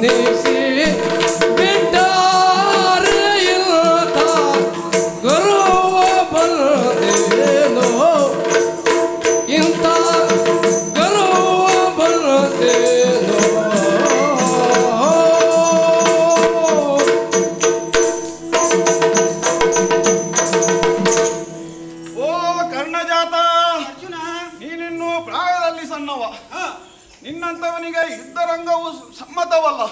ನಿಸಿ ಬಿಟ್ಟಾರೆ ಇಲ್ತ ಗರುವ ಬಲ್ಲೇನೋ ಇಂಥ ಗರುವ ಬಲ್ಲೇನೋ ನಿನ್ನಂತವನಿಗೆ ಯುದ್ಧರಂಗವು ಸಮ್ಮತವಲ್ಲ.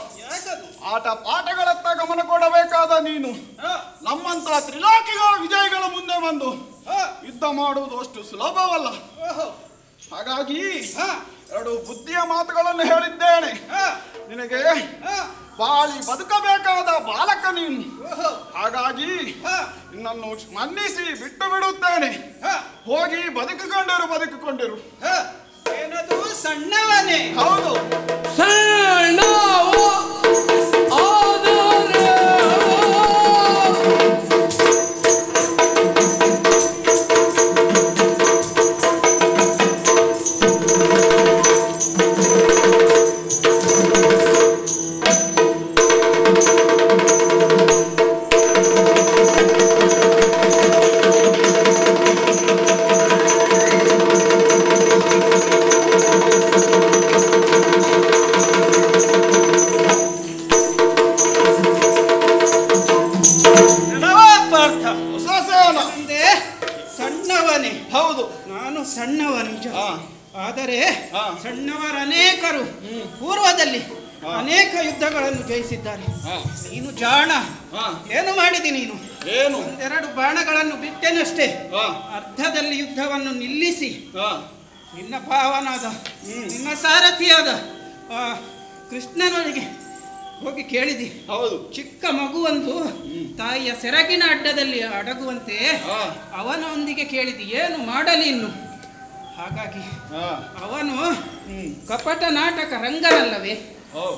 ಆಟ ಪಾಠಗಳತ್ತ ಗಮನ ಕೊಡಬೇಕಾದ ನೀನು ನಮ್ಮಂತ ತ್ರಿಲೋಕಿಗಳ ವಿಜಯಗಳ ಮುಂದೆ ಬಂದು ಯುದ್ಧ ಮಾಡುವುದು ಅಷ್ಟು ಸುಲಭವಲ್ಲ. ಹಾಗಾಗಿ ಎರಡು ಬುದ್ಧಿಯ ಮಾತುಗಳನ್ನು ಹೇಳಿದ್ದೇನೆ. ನಿನಗೆ ಬಾಳಿ ಬದುಕಬೇಕಾದ ಬಾಲಕ ನೀನು. ಹಾಗಾಗಿ ನಿನ್ನನ್ನು ಮನ್ನಿಸಿ ಬಿಟ್ಟು ಬಿಡುತ್ತೇನೆ. ಹೋಗಿ ಬದುಕಿಕೊಂಡಿರು. ಏನದು ಸಣ್ಣವನೇ? ಹೌದು, ಸಣ್ಣವ ಆದರೆ ಸಣ್ಣವನೇ. ಹೌದು, ನಾನು ಸಣ್ಣವ ನಿಜ. ಆದರೆ ಸಣ್ಣವರ ಅನೇಕರು ಪೂರ್ವದಲ್ಲಿ ಅನೇಕ ಯುದ್ಧಗಳನ್ನು ಜಯಿಸಿದ್ದಾರೆ. ನೀನು ಜಾಣ. ಏನು ಮಾಡಿದಿ ನೀನು? ಏನು? ಒಂದೆರಡು ಬಾಣಗಳನ್ನು ಬಿಟ್ಟೆನಷ್ಟೇ. ಅರ್ಧದಲ್ಲಿ ಯುದ್ಧವನ್ನು ನಿಲ್ಲಿಸಿ ನಿನ್ನ ಭಾವನಾದ ನಿನ್ನ ಸಾರಥಿಯಾದ ಕೃಷ್ಣನಿಗೆ ಹೋಗಿ ಕೇಳಿದಿ. ಹೌದು, ಚಿಕ್ಕ ಮಗುವೊಂದು ತಾಯಿಯ ಸೆರಗಿನ ಅಡ್ಡದಲ್ಲಿ ಅಡಗುವಂತೆ ಅವನೊಂದಿಗೆ ಕೇಳಿದಿ, ಏನು ಮಾಡಲಿ ಇನ್ನು? ಹಾಗಾಗಿ ಅವನು ಕಪಟ ನಾಟಕ ರಂಗನಲ್ಲವೇ?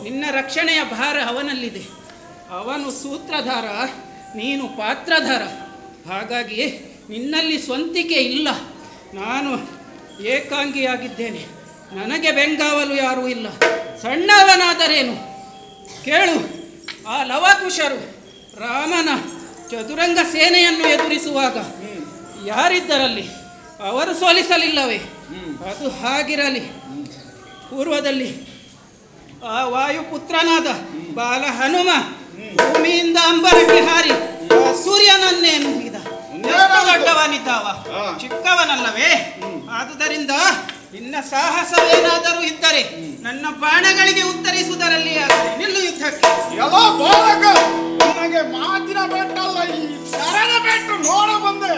ನಿನ್ನ ರಕ್ಷಣೆಯ ಭಾರ ಅವನಲ್ಲಿದೆ. ಅವನು ಸೂತ್ರಧಾರ, ನೀನು ಪಾತ್ರಧಾರ. ಹಾಗಾಗಿ ನಿನ್ನಲ್ಲಿ ಸ್ವಂತಿಕೆ ಇಲ್ಲ. ನಾನು ಏಕಾಂಗಿಯಾಗಿದ್ದೇನೆ. ನನಗೆ ಬೆಂಗಾವಲು ಯಾರೂ ಇಲ್ಲ. ಸಣ್ಣವನಾದರೇನು ಕೇಳು. ಆ ಲವಕುಶರು ರಾಮನ ಚದುರಂಗ ಸೇನೆಯನ್ನು ಎದುರಿಸುವಾಗ ಯಾರಿದ್ದರಲ್ಲಿ? ಅವರು ಸೋಲಿಸಲಿಲ್ಲವೇ? ಅದು ಹಾಗಿರಲಿ. ಪೂರ್ವದಲ್ಲಿ ಆ ವಾಯುಪುತ್ರನಾದ ಬಾಲ ಹನುಮ ಭೂಮಿಯಿಂದ ಅಂಬರಕ್ಕೆ ಹಾರಿ ಸೂರ್ಯನನ್ನೇ ನುಂಗಿದ. ದೊಡ್ಡವನಿದ್ದಾವ, ಚಿಕ್ಕವನಲ್ಲವೇ? ಆದುದರಿಂದ ನಿನ್ನ ಸಾಹಸವೇನಾದರೂ ಇದ್ದರೆ ನನ್ನ ಬಾಣಗಳಿಗೆ ಉತ್ತರಿಸುವುದರಲ್ಲಿ ನಿಲ್ಲು ಯುದ್ಧಕ್ಕೆ. ಎಲ್ಲ ಬಾಲಕ, ನನಗೆ ಮಾತಿನ ಬೆಟ್ಟಲ್ಲ, ಈ ಶರಣ ಬೆಟ್ಟು ನೋಡ ಬಂದೆ.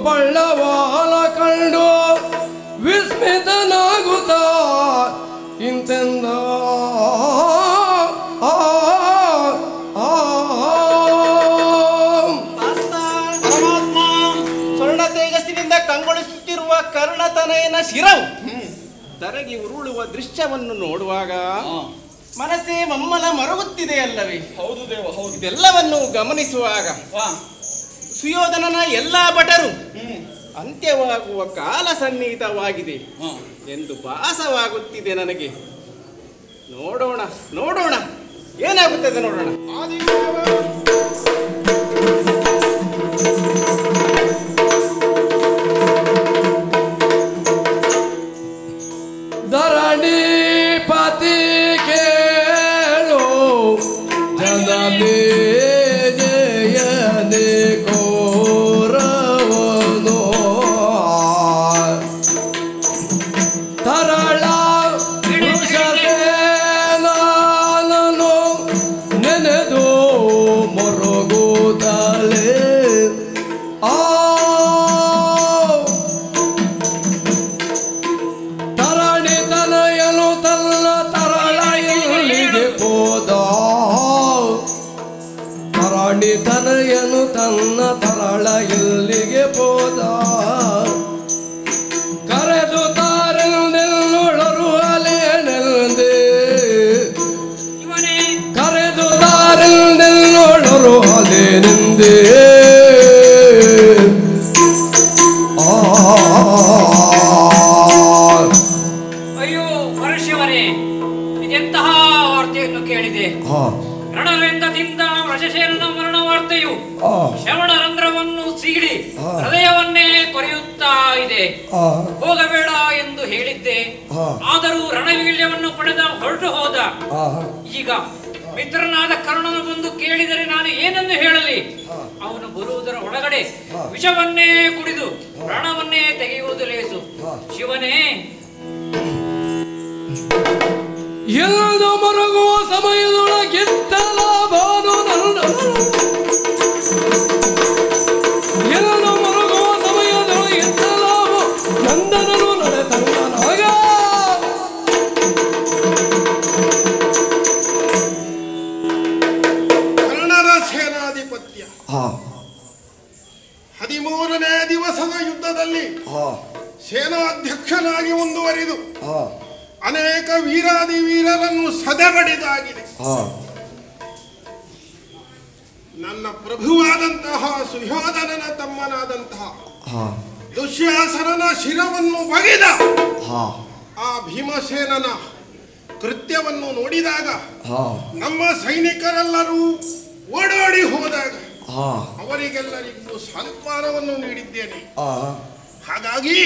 ಬಳ್ಳವಾಲ ಕಂಡು ವಿಸ್ಮಿತನಾಗುತ್ತ ಇಂತೆಂದ ಪರಮಾತ್ಮ ಸ್ವರ್ಣ ತೇಜಸ್ಸಿನಿಂದ ಕಂಗೊಳಿಸುತ್ತಿರುವ ಕರ್ಣತನಯನ ಶಿರವು ತರಗಿ ಉರುಳುವ ದೃಶ್ಯವನ್ನು ನೋಡುವಾಗ ಮನಸ್ಸೇ ಮಮ್ಮಲ ಮರುಗುತ್ತಿದೆ ಅಲ್ಲವೇ? ಹೌದು ದೇವ, ಹೌದು. ಇದೆಲ್ಲವನ್ನು ಗಮನಿಸುವಾಗ ಸುಯೋಧನನ ಎಲ್ಲಾ ಭಟರು ಅಂತ್ಯವಾಗುವ ಕಾಲ ಸನ್ನಿಹಿತವಾಗಿದೆ ಎಂದು ಭಾಸವಾಗುತ್ತಿದೆ ನನಗೆ. ನೋಡೋಣ ನೋಡೋಣ ಏನಾಗುತ್ತದೆ ನೋಡೋಣ. ಧರಣಿಪತಿ ಕೇಳು ಜನಲೇ ಜಯನೆ ಕೋರವನು ತರಳ ವೃಷಸೇನನು ನೆನೆದು ಮೊರಗು ಕೇಳಿ ಹೃದಯವನ್ನೇ ಕೊರೆಯುತ್ತಾ ಇದೆ. ಹೋಗಬೇಡ ಎಂದು ಹೇಳಿದ್ದೆ, ಆದರೂ ರಣವೀಳ್ಯವನ್ನು ಪಡೆದ ಹೊರಟು ಹೋದ. ಈಗ ಮಿತ್ರನಾದ ಕರ್ಣನು ಬಂದು ಕೇಳಿದರೆ ನಾನು ಏನನ್ನು ಹೇಳಲಿ? ಅವನು ಬರುವುದರ ಒಳಗಡೆ ವಿಷವನ್ನೇ ಕುಡಿದು ಪ್ರಾಣವನ್ನೇ ತೆಗೆಯುವುದು ಲೇಸು. ಶಿವನೇ, ಎಲ್ಲ ಮರಗುವ ಸಮಯದೊಳಗೆತ್ತಲ ಬಾನು ನನ್ನ ಎಲ್ಲ ಮರಗುವ ಸಮಯದೊಳಗೆತ್ತಲ ನಂದನನು ನಡೆತನಾಗ ಕರ್ಣನ ಸೇನಾಧಿಪತ್ಯ 13ನೇ ದಿವಸದ ಯುದ್ಧದಲ್ಲಿ ಸೇನಾಧ್ಯಕ್ಷನಾಗಿ ಮುಂದುವರಿದು ಅನೇಕ ವೀರಾದಿ ವೀರರನ್ನು ಸದೆಬಡಿದಾಗಿದೆ. ನನ್ನ ಪ್ರಭುವಾದಂತಹ ಸುಯೋಧನನ ತಮ್ಮನಾದಂತಹ ದುಶ್ಯಾಸನನ ಶಿರವನ್ನು ಬಗೆದ ಆ ಭೀಮಸೇನನ ಕೃತ್ಯವನ್ನು ನೋಡಿದಾಗ ನಮ್ಮ ಸೈನಿಕರೆಲ್ಲರೂ ಓಡೋಡಿ ಹೋದಾಗ ಅವರಿಗೆಲ್ಲರಿಗೂ ಸಾಂತ್ವನವನ್ನು ನೀಡಿದ್ದೇನೆ. ಹಾಗಾಗಿ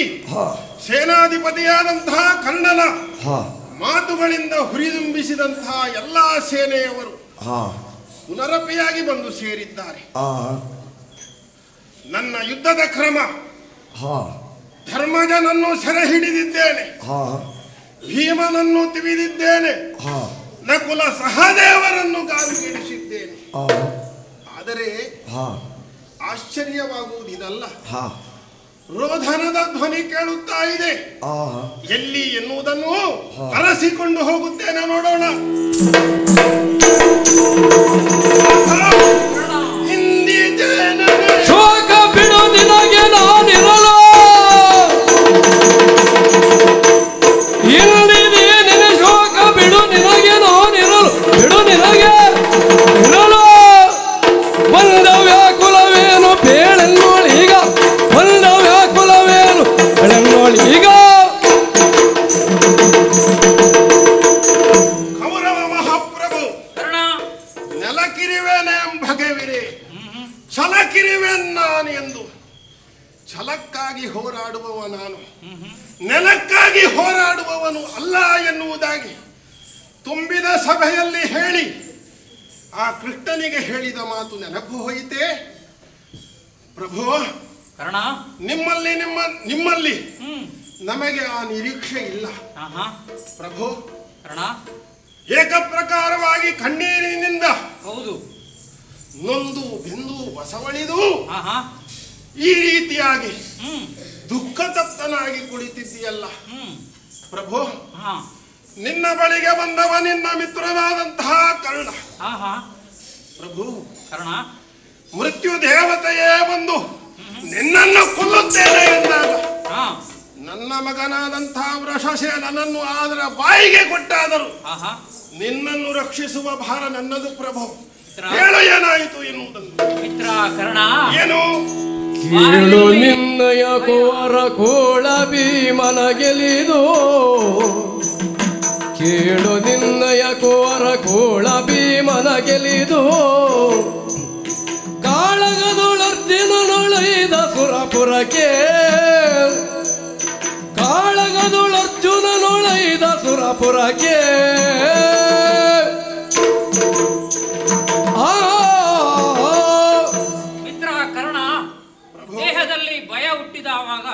ಸೇನಾಧಿಪತಿಯಾದಂತಹ ಕರ್ಣನ ಮಾತುಗಳಿಂದ ಹುರಿದುಂಬಿಸಿದಂತಹ ಎಲ್ಲಾ ಸೇನೆಯವರು ಪುನರಪಿಯಾಗಿ ಬಂದು ಸೇರಿದ್ದಾರೆ. ನನ್ನ ಯುದ್ಧದ ಕ್ರಮ, ಧರ್ಮಜನನ್ನು ಸೆರೆ ಹಿಡಿದಿದ್ದೇನೆ, ಭೀಮನನ್ನು ತಿವಿದಿದ್ದೇನೆ, ನಕುಲ ಸಹದೇವರನ್ನು ಗಾವಿಗಿಳಿಸಿದ್ದೇನೆ. ಆದರೆ ಆಶ್ಚರ್ಯವಾಗುವುದಿದಲ್ಲ, ರೋಧನದ ಧ್ವನಿ ಕೇಳುತ್ತಾ ಇದೆ. ಎಲ್ಲಿ ಎನ್ನುವುದನ್ನು ಅರಸಿಕೊಂಡು ಹೋಗುತ್ತೇನೆ, ನೋಡೋಣ. ಶೋಕ ಬಿಡು ನಿನಗೆ ನಾನಿರಲು, ಇಲ್ಲಿದೆ ನಿನ್ನ ಶೋಕ ಬಿಡು ನಿನಗೆ ನಾನಿರಲು, ಬಿಡು ನಿನಗೆ ಇರಲು. ಬಂದ ವ್ಯಾಕುಲವೇನು ಬೇಳೆನ್ನೋಳೀಗ, ಬಂದ ವ್ಯಾಕುಲವೇನು ಬೇಳೆನ್ನೋಳೀಗ. ಕೌರವ ಮಹಾಪ್ರಭು ನೆಲಕಿರಿವೇನೆ ಭಗವಿರೆ, ಛಲಕಿರಿವೆನ್ ನಾನು ಎಂದು. ಛಲಕ್ಕಾಗಿ ಹೋರಾಡುವವ ನಾನು, ನೆಲಕ್ಕಾಗಿ ಹೋರಾಡುವವನು ಅಲ್ಲ ಎನ್ನುವುದಾಗಿ ತುಂಬಿದ ಸಭೆಯಲ್ಲಿ ಹೇಳಿ ಆ ಕೃಷ್ಣನಿಗೆ ಹೇಳಿದ ಮಾತು ನೆನಪು ಹೋಯಿತೆ. ಪ್ರಭು, ನಿಮ್ಮಲ್ಲಿ ನಮಗೆ ಆ ನಿರೀಕ್ಷೆ ಇಲ್ಲ. ಪ್ರಭು, ಏಕಪ್ರಕಾರವಾಗಿ ಕಣ್ಣೀರಿನಿಂದ ನೊಂದು ಬೆಂದು ಬಸವಳಿದು ಈ ರೀತಿಯಾಗಿ ದುಃಖ ತಪ್ತನಾಗಿ ಕುಳಿತಿದ್ದೀಯಲ್ಲ ಪ್ರಭು. ನಿನ್ನ ಬಳಿಗೆ ಬಂದವ ನಿನ್ನ ಮಿತ್ರನಾದಂತಹ ಕರ್ಣ. ಪ್ರಭು, ಮೃತ್ಯು ದೇವತೆಯೇ ಬಂದು ನಿನ್ನನ್ನು ಕೊಲ್ಲುತ್ತೇನೆ ಎಂದಾಗ ನನ್ನ ಮಗನಾದಂತಹ ವೃಷಸೇನನನ್ನು ಅದರ ಬಾಯಿಗೆ ಕೊಟ್ಟಾದರು ನಿನ್ನನ್ನು ರಕ್ಷಿಸುವ ಭಾರ ನನ್ನದು ಪ್ರಭು. ಹೇಳು, ಏನಾಯಿತು ಎನ್ನುವುದನ್ನು. ಏನು? ಕೇಳು ನಿನ್ನಯ ಕೋರ ಕೋಳ ಭೀಮನ ಗೆಲಿದು, ಕೇಳು ನಿನ್ನಯ ಕೋರ ಕೋಳ ಭೀಮನ ಗೆಲಿದು. ಕಾಳಗದೊಳರ್ಜುನನೊಳೈದ ಸುರಪುರಕ್ಕೆ, ಕಾಳಗದೊಳರ್ಜುನನೊಳೈದ ಸುರಪುರಕ್ಕೆ. ದೇಹದಲ್ಲಿ ಭಯ ಹುಟ್ಟಿದವಾಗ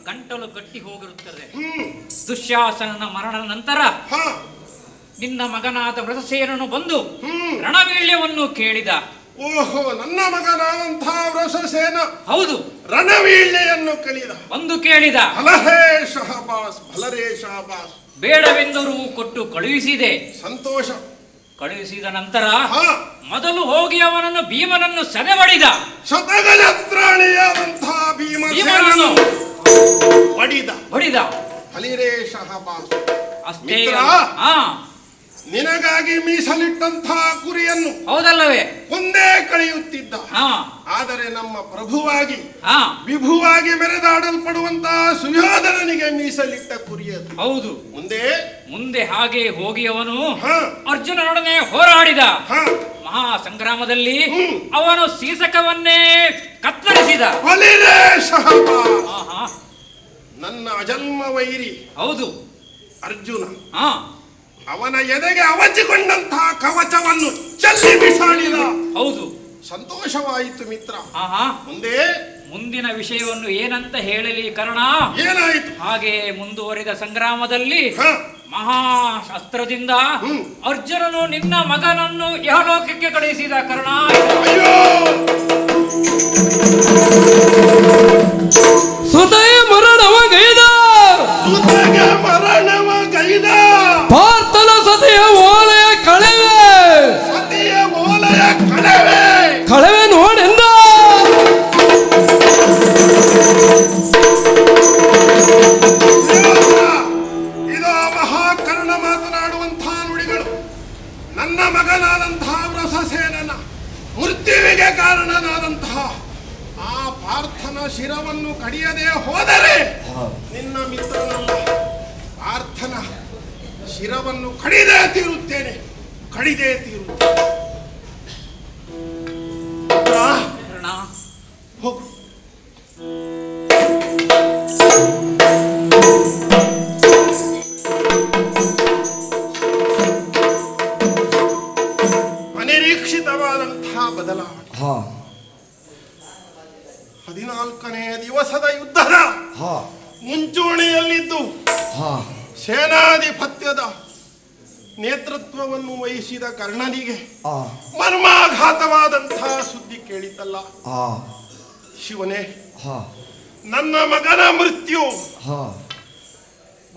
ಗಂಟಲು ಗಟ್ಟಿ ಹೋಗಿರುತ್ತದೆ. ದುಶ್ಯಾಸನನ ಮರಣ ನಂತರ ನಿನ್ನ ಮಗನಾದ ವೃಷಸೇನನು ಬಂದು ರಣವೀಳ್ಯವನ್ನು ಕೇಳಿದ. ಓಹೋ, ನನ್ನ ಮಗನಾದಂತಹ ವೃಷಸೇನ ಹೌದು ರಣವೀಳ್ಯವನ್ನು ಬಂದು ಕೇಳಿದ. ಭಲರೇ ಶಹಬಾಸ್, ಬೇಡವೆಂದರೂ ಕೊಟ್ಟು ಕಳುಹಿಸಿದೆ. ಸಂತೋಷ. ಕಳುಹಿಸಿದ ನಂತರ ಮೊದಲು ಹೋಗಿ ಅವನನ್ನು ಭೀಮನನ್ನು ಸದೆಬಡಿದ. ಶತಗಜತ್ರಾಣಿಯಾದಂತಹ ಭೀಮನನ್ನು ಬಡಿದ. ಭಲಿರೇ ಶಹಬಾಸ್. ಅಷ್ಟೇ, ನಿನಗಾಗಿ ಮೀಸಲಿಟ್ಟಂತಹ ಕುರಿಯನ್ನು ಹೌದಲ್ಲವೇ ಒಂದೇ ಕಳೆಯುತ್ತಿದ್ದ. ಆದರೆ ನಮ್ಮ ಪ್ರಭುವಾಗಿ ವಿಭುವಾಗಿ ಮೆರೆದಾಡಲ್ಪಡುವಂತಹ ಸುಯೋಧನನಿಗೆ ಮೀಸಲಿಟ್ಟ ಕುರಿಯದು. ಹೌದು, ಮುಂದೆ ಹಾಗೆ ಹೋಗಿ ಅವನು ಅರ್ಜುನನೊಡನೆ ಹೋರಾಡಿದ. ಮಹಾ ಸಂಗ್ರಾಮದಲ್ಲಿ ಅವನು ಸೀಸಕವನ್ನೇ ಕತ್ತರಿಸಿ ಕಳಿಸಿದ. ಬಲಿರೇ ಶಹಬಾಜ್, ಆಹಾ, ನನ್ನ ಅಜನ್ಮ ವೈರಿ ಹೌದು. ಅರ್ಜುನ ಹಾ, ಅವನ ಎದೆಗೆ ಅವಚಿಕೊಂಡಂತಹ ಕವಚವನ್ನು ಚೆಲ್ಲಿ ಬಿಸಾಡಿದ. ಹೌದು. ಸಂತೋಷವಾಯಿತು ಮಿತ್ರ. ಆಹಾ, ಮುಂದೆ ಮುಂದಿನ ವಿಷಯವನ್ನು ಏನಂತ ಹೇಳಲಿ ಕರ್ಣ? ಏನಾಯಿತು? ಹಾಗೆ ಮುಂದುವರಿದ ಸಂಗ್ರಾಮದಲ್ಲಿ ಹ, ಮಹಾಶಸ್ತ್ರದಿಂದ ಅರ್ಜುನನು ನಿನ್ನ ಮಗನನ್ನು ಯಹಲೋಕಕ್ಕೆ ಕಳುಹಿಸಿದ ಕರ್ಣ. ಅಯ್ಯೋ, ಸುತಯ ಮರಣವ ಗೈದ ಸುತಗೆ ಮರಣವ ಗೈದ, ಪಾರ್ಥನ ಸತಿಯ ಓಲೆಯ ಕಳೆವೆ ಸತಿಯ ಓಲೆಯ ಕಳವೆ ಕಳೆವೆ ನೋಡೆಂದ. ಇದು ಮಹಾಕರ್ಣ ಮಾತನಾಡುವಂತಹ ನುಡಿಗಳು. ನನ್ನ ಮಗನಾದಂತಹ ವ್ರಸಸೇನನ ಮೃತ್ಯುವಿಗೆ ಕಾರಣನಾದಂತಹ ಆ ಪಾರ್ಥನ ಶಿರವನ್ನು ಕಡಿಯದೆ ಹೋದರೆ ನಿನ್ನ ಮಿತ್ರನಲ್ಲ, ಪಾರ್ಥನ ಶಿರವನ್ನು ಕಡಿದೇ ತೀರುತ್ತೇನೆ, ಕಡಿದೇ ತೀರುತ್ತೇನೆ. ಕರ್ಣ, ಹೋಗು. ಅನಿರೀಕ್ಷಿತವಾದಂತಹ ಬದಲಾವಣೆ. 14ನೇ ದಿವಸದ ಯುದ್ಧದ ಮುಂಚೂಣಿಯಲ್ಲಿದ್ದು ಸೇನಾಧಿಪತ್ಯದ ನೇತೃತ್ವವನ್ನು ವಹಿಸಿದ ಕರ್ಣನಿಗೆ ಮರ್ಮಾಘಾತವಾದಂತಹ ಸುದ್ದಿ ಕೇಳಿತಲ್ಲ. ಶಿವನೇ, ನನ್ನ ಮಗನ ಮೃತ್ಯು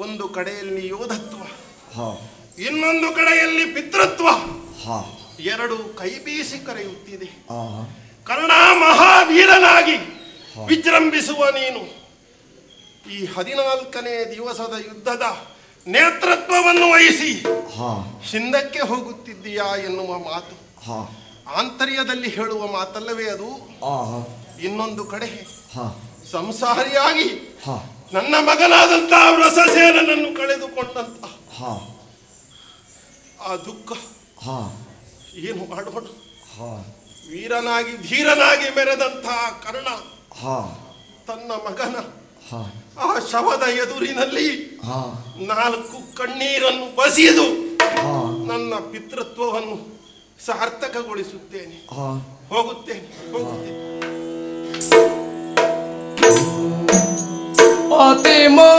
ಒಂದು ಕಡೆಯಲ್ಲಿ ಯೋಧತ್ವ, ಇನ್ನೊಂದು ಕಡೆಯಲ್ಲಿ ಪಿತೃತ್ವ, ಎರಡು ಕೈ ಬೀಸಿ ಕರೆಯುತ್ತಿದೆ. ಕರ್ಣ, ಮಹಾವೀರನಾಗಿ ವಿಜೃಂಭಿಸುವ ನೀನು ಈ 14ನೇ ದಿವಸದ ಯುದ್ಧದ ನೇತೃತ್ವವನ್ನು ವಹಿಸಿ ಹಿಂದಕ್ಕೆ ಹೋಗುತ್ತಿದ್ದೀಯಾ ಎನ್ನುವ ಮಾತು ಆಂತರ್ಯದಲ್ಲಿ ಹೇಳುವ ಮಾತಲ್ಲವೇ ಅದು? ಇನ್ನೊಂದು ಕಡೆ ಸಂಸಾರಿಯಾಗಿ ನನ್ನ ಮಗನಾದಂತಹ ವ್ರಸಸೇನನನ್ನು ಕಳೆದುಕೊಂಡಂತಹ ಆ ದುಃಖ ಏನು ಮಾಡೋಣ? ವೀರನಾಗಿ ಧೀರನಾಗಿ ಮೆರೆದಂತಹ ಕರ್ಣ ತನ್ನ ಮಗನ ಆ ಶವದ ಎದುರಿನಲ್ಲಿ 4 ಕಣ್ಣೀರನ್ನು ಬಸಿದು ನನ್ನ ಪಿತೃತ್ವವನ್ನು ಸಾರ್ಥಕಗೊಳಿಸುತ್ತೇನೆ. ಹೋಗುತ್ತೇನೆ. ಅತಿಮಾ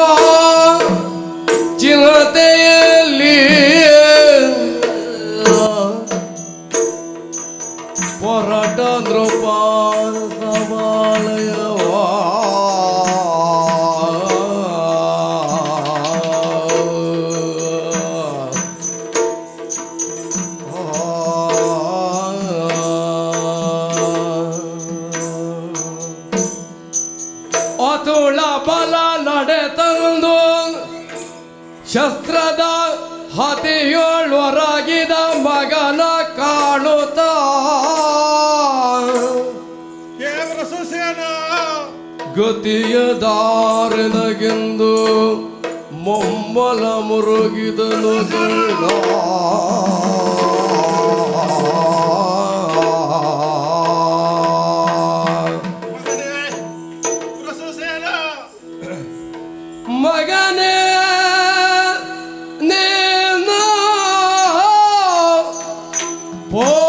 ಚಿರತೆಯಲ್ಲಿ ಹೊರಟ ನೃಪ ಸವಾಲಯವಾ ಅತುಳ ಬಲ ನಡೆತಂದು ಶಸ್ತ್ರದ ಹತಿಯೊಳೊರಗಿದ ಮಗನ ಕಾಣುತ್ತ ಗತಿಯ ದಾರಿನಗೆಂದು ಮೊಮ್ಮಲ ಮುರುಗಿದನು ಕರ್ಣ. ಮಗನೇ, ನೀನು ಪೋಲ್ವಾ